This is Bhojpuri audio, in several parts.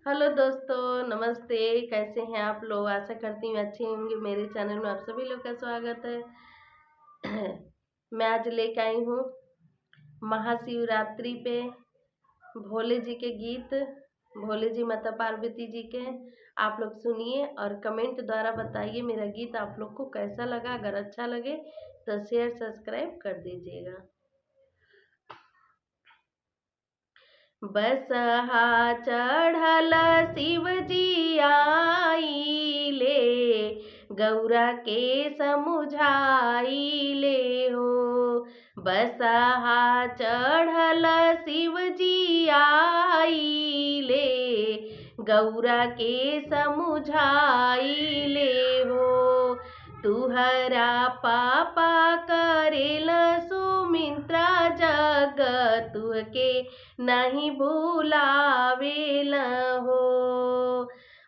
हेलो दोस्तों, नमस्ते। कैसे हैं आप लोग? आशा करती हूँ अच्छे होंगे। मेरे चैनल में आप सभी लोग का स्वागत है। मैं आज लेके आई हूँ महाशिवरात्रि पे भोले जी के गीत। भोले जी माता पार्वती जी के आप लोग सुनिए और कमेंट द्वारा बताइए मेरा गीत आप लोग को कैसा लगा। अगर अच्छा लगे तो शेयर सब्सक्राइब कर दीजिएगा। बसहा चढ़ल शिवजी आइले, गौरा के समुझाइले हो। बसहा चढ़ल शिवजी आइले, गौरा के समुझाइले हो। तुहरा पापा करेल सुमित्रा जग, तुहके नहीं भूलावेल हो।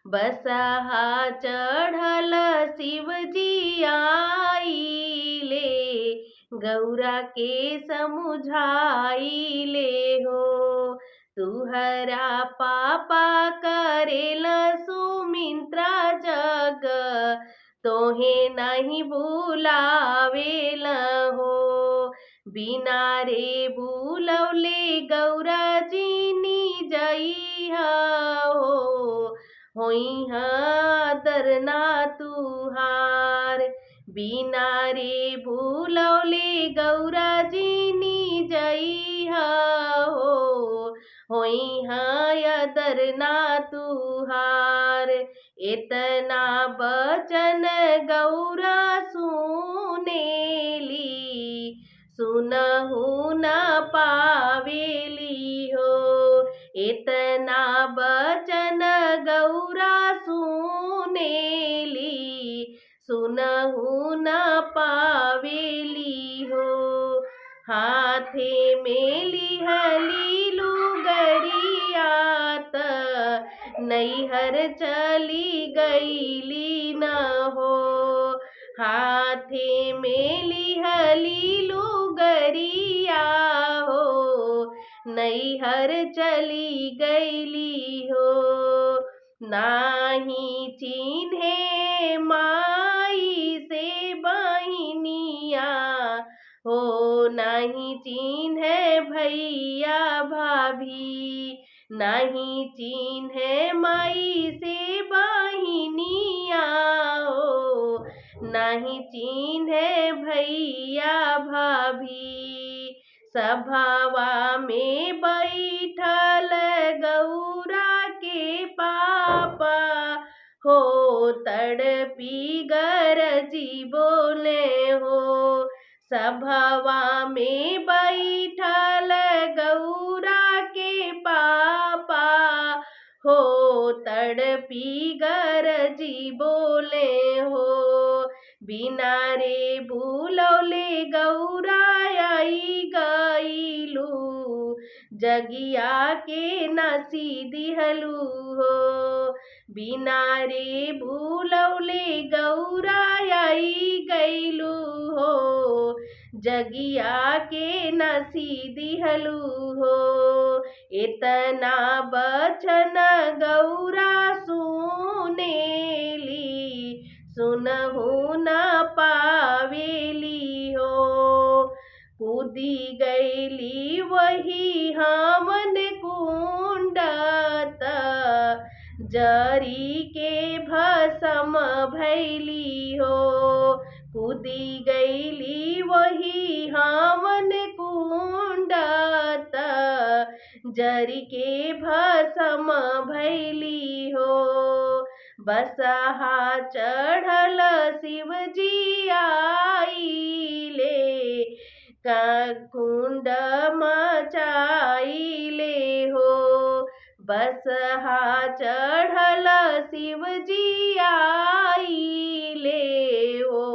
बसहा चढ़ल शिवजी आइले, गौरा के समुझाइले हो। तुहरा पापा करेल सुमित्रा जग, तोहे नहीं भूलावेल हो। बिना रे बुलौले गौरा जीनी जइहा हो, होइहा दरना तुहार। बिना रे बुलौले गौरा जीनी जइहा हो, होइहा दरना तुहार। इतना बचन गौरा सुनेली, सुनहु न पावेली हो। इतना बचन गौरा सुनेली, सुनहु न पावेली हो। हाथे में लिहली लुगरियात, नैहर चली गईली न हो। हाथे में लिहली लुगरिया हो, नैहर चली गईली हो। नाही चिन्हे माई से बहिनिया हो, नहीं चिन्हे भैया भाभी। नहीं चिन्हे माई से बहिनिया हो, नहीं चिन्हे भैया भाभी। सभावा में बैठल गौरा के पापा हो, तड़पी गरजी बोले हो। सभावा में बैठल गौरा के पापा हो, तड़पी गरजी बोले हो। बिना रे बुलौले गौरा आई गईलू, जगिया के नसी दिहलू हो। बिना रे बुलौले गौरा आई गईलू हो, जगिया के नसी दिहलू हो। इतना बचन गौरा सुनेली, सुनहु न पावेली हो। कूदी गईली वही हमन कुंडत, जरी के भसम भैली हो। कूदी गईली वही हमन कुंडत, जरी के भसम भैली हो। बसहा चढ़ल शिवजी आइले, कुंड मचाइले हो। बसहा चढ़ल शिवजी आइले हो,